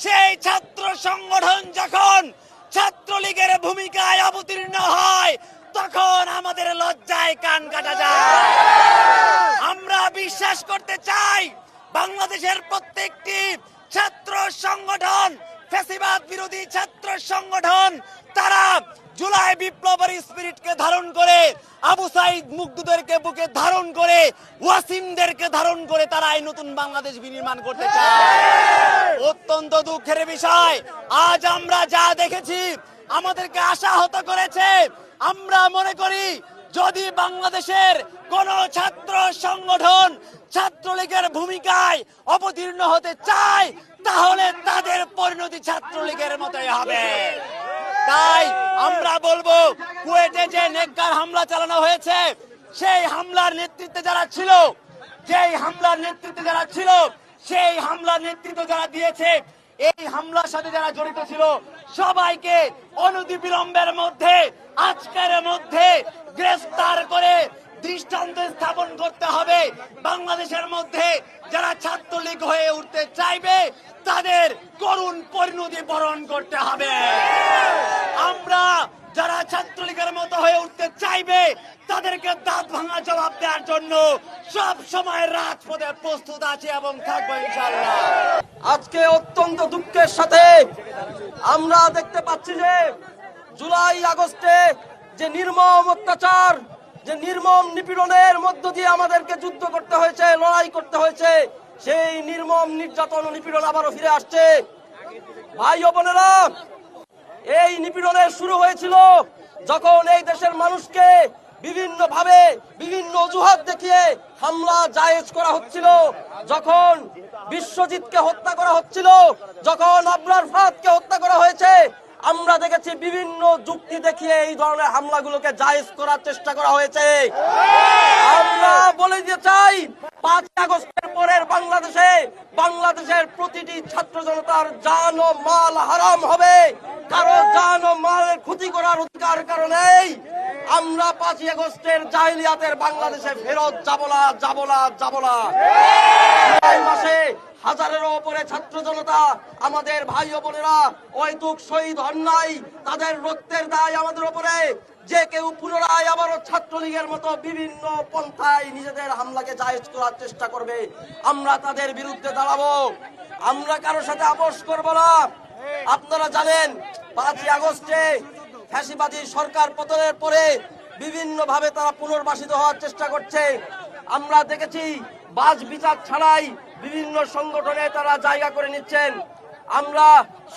সেই ছাত্র সংগঠন যখন ছাত্রলীগের ভূমিকায় অবতীর্ণ হয় তখন আমাদের লজ্জায় কান কাটা যায়। আমরা বিশ্বাস করতে চাই বাংলাদেশের প্রত্যেকটি ছাত্র সংগঠন, ফ্যাসিবাদ বিরোধী ছাত্র সংগঠন, তারা জুলাই বিপ্লবের স্পিরিটকে ধারণ করে, আবু সাইদ মুগ্ধদেরকে বুকে ধারণ করে, ওয়াসিমদেরকে ধারণ করে তারা এই নতুন বাংলাদেশ বিনির্মাণ করতে চায়। অত্যন্ত দুঃখের বিষয়, আজ আমরা যা দেখেছি আমাদেরকে আশাহত করেছে। আমরা মনে করি যদি বাংলাদেশের কোন ছাত্র সংগঠন ছাত্রলীগের ভূমিকায় অবতীর্ণ হতে চায় তাহলে তাদের পরিণতি ছাত্রলীগের মতোই হবে। তাই আমরা বলবো, কুয়েটে যে নেককার হামলা চালানো হয়েছে, সেই হামলার নেতৃত্বে যারা ছিল, সেই হামলার নেতৃত্ব যারা দিয়েছে, এই হামলার সাথে যারা জড়িত ছিল সবাইকে অনতিবিলম্বের মধ্যে, আজকের মধ্যে গ্রেফতার করে দৃষ্টান্ত স্থাপন করতে হবে। বাংলাদেশের মধ্যে যারা ছাত্রলীগ হয়ে উঠতে চাইবে তাদের করুণ পরিণতি বরণ করতে হবে। আমরা যারা ছাত্রলীগের মতো হয়ে উঠতে চাইবে তাদেরকে দাঁত ভাঙা জবাব দেওয়ার জন্য সব সময় রাজপথে প্রস্তুত আছে এবং থাকবো ইনশাআল্লাহ। আজকে অত্যন্ত দুঃখের সাথে আমরা দেখতে পাচ্ছি যে জুলাই আগস্টে যে নির্মম অত্যাচার, যে নির্মম নিপীড়নের মধ্য দিয়ে আমাদেরকে যুদ্ধ করতে হয়েছে, লড়াই করতে হয়েছে, সেই নির্মম নির্যাতন ও নিপীড়ন আবারও ফিরে আসছে। ভাই ও বোনেরা, এই নিপীড়নের শুরু হয়েছিল যখন এই দেশের মানুষকে বিভিন্ন ভাবে বিভিন্ন অজুহাত দেখিয়ে হামলা জায়েজ করা হচ্ছিল, যখন বিশ্বজিৎকে হত্যা করা হচ্ছিল, যখন আবরার ফাহাদকে হত্যা করা হয়েছে, আমরা দেখেছি বিভিন্ন যুক্তি দেখিয়ে এই ধরনের হামলাগুলোকে জায়েজ করার চেষ্টা করা হয়েছে। আমরা বলে দিতে চাই, 5 আগস্টের পরের বাংলাদেশের প্রতিটি ছাত্র জনতার জান ও মাল হারাম হবে। কারো জান ও মালের ক্ষতি করার অধিকার কারণেই আমরা 5 আগস্টের জাহিলিয়াতের বাংলাদেশে ফেরত যাব না। এই মাসে হাজারেরও উপরে ছাত্র জনতা, আমাদের ভাই ও বোনেরা অহেতুক শহীদ হন নাই, তাদের রক্তের দায় আমাদের উপরে। যে কেউ পুনরায় আবারও ছাত্রলীগের মতো বিভিন্ন পন্থায় নিজেদের হামলাকে জায়েজ করার চেষ্টা করবে, আমরা তাদের বিরুদ্ধে দাঁড়াবো। আমরা কারোর সাথে আপোষ করব না। আপনারা জানেন 5 আগস্টে ফ্যাসিবাদী সরকার পতনের পরে বিভিন্ন ভাবে তারা পুনর্বাসিত হওয়ার চেষ্টা করছে। আমরা দেখেছি বাজ বিচার ছাড়াই বিভিন্ন সংগঠনে তারা জায়গা করে নিচ্ছেন। আমরা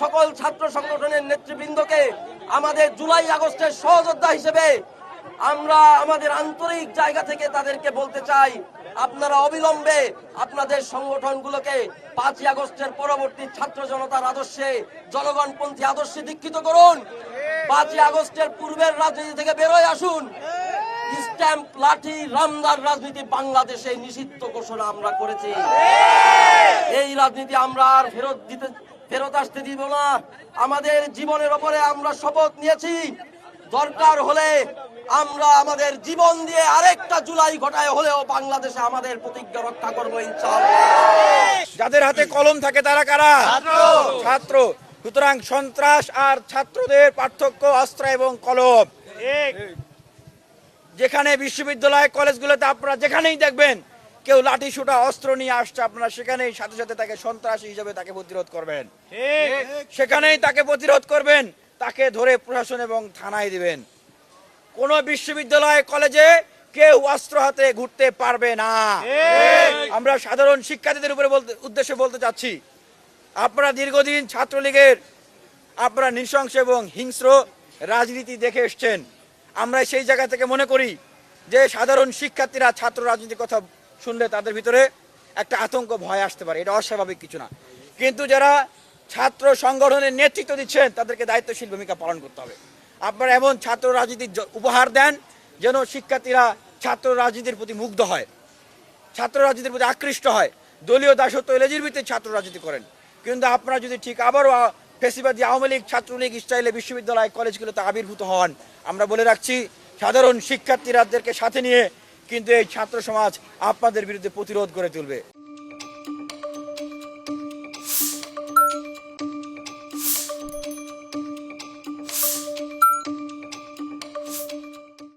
সকল ছাত্র সংগঠনের নেতৃবৃন্দকে আমাদের জুলাই আগস্টের সহযোদ্ধা হিসেবে আমরা আমাদের আন্তরিক জায়গা থেকে তাদেরকে বলতে চাই, আপনারা অবিলম্বে আপনাদের সংগঠনগুলোকে 5 আগস্টের পরবর্তী ছাত্র জনতার আদর্শে, জনগণপন্থী আদর্শে দীক্ষিত করুন। 5 আগস্টের পূর্বের রাজনীতি থেকে বেরোয় আসুন। স্ট্যাম্প, লাঠি, রামদার রাজনীতি বাংলাদেশে নিষিদ্ধ ঘোষণা আমরা করেছি। এই রাজনীতি আমরা আর ফেরত আসতে দিব না। আমাদের জীবনের উপরে আমরা শপথ নিয়েছি, দরকার হলে আমরা আমাদের জীবন দিয়ে আরেকটা জুলাই ঘটায় হলেও বাংলাদেশে আমাদের প্রতিজ্ঞা রক্ষা করবো ইনশাআল্লাহ। যাদের হাতে কলম থাকে তারা কারা? ছাত্র। সুতরাং সন্ত্রাস আর ছাত্রদের পার্থক্য অস্ত্র এবং কলম। যেখানে বিশ্ববিদ্যালয় কলেজগুলোতে আপনারা যেখানেই দেখবেন কেউ লাঠি সোটা অস্ত্র নিয়ে আসছে, আপনারা সেখানেই সাথে সাথে তাকে সন্ত্রাসী হিসেবে তাকে প্রতিরোধ করবেন, সেখানেই তাকে প্রতিরোধ করবেন, তাকে ধরে প্রশাসন এবং থানায় দিবেন। কোন বিশ্ববিদ্যালয় কলেজে কেউ অস্ত্র হাতে ঘুরতে পারবে না। আমরা সাধারণ শিক্ষার্থীদের উপরে উদ্দেশ্যে বলতে চাচ্ছি, আপনারা দীর্ঘদিন ছাত্রলীগের আপনারা নৃশংস এবং হিংস্র রাজনীতি দেখে এসছেন। আমরা সেই জায়গা থেকে মনে করি যে সাধারণ শিক্ষার্থীরা ছাত্র রাজনীতির কথা শুনলে তাদের ভিতরে একটা আতঙ্ক ভয় আসতে পারে, এটা অস্বাভাবিক কিছু না। কিন্তু যারা ছাত্র সংগঠনের নেতৃত্ব দিচ্ছেন তাদেরকে দায়িত্বশীল ভূমিকা পালন করতে হবে। আপনারা এমন ছাত্র রাজনীতির উপহার দেন যেন শিক্ষার্থীরা ছাত্র রাজনীতির প্রতি মুগ্ধ হয়, ছাত্র রাজনীতির প্রতি আকৃষ্ট হয়, দলীয় দাসত্ব এলাজির ভিত্তিতে ছাত্র রাজনীতি করেন। কিন্তু আপনারা যদি ঠিক আবারও ফ্যাসিবাদী আওয়ামী লীগ ছাত্রলীগ স্টাইলে বিশ্ববিদ্যালয় কলেজগুলোতে আবির্ভূত হন, আমরা বলে রাখছি সাধারণ শিক্ষার্থীরাদেরকে সাথে নিয়ে কিন্তু এই ছাত্র সমাজ আপনাদের বিরুদ্ধে প্রতিরোধ করে তুলবে।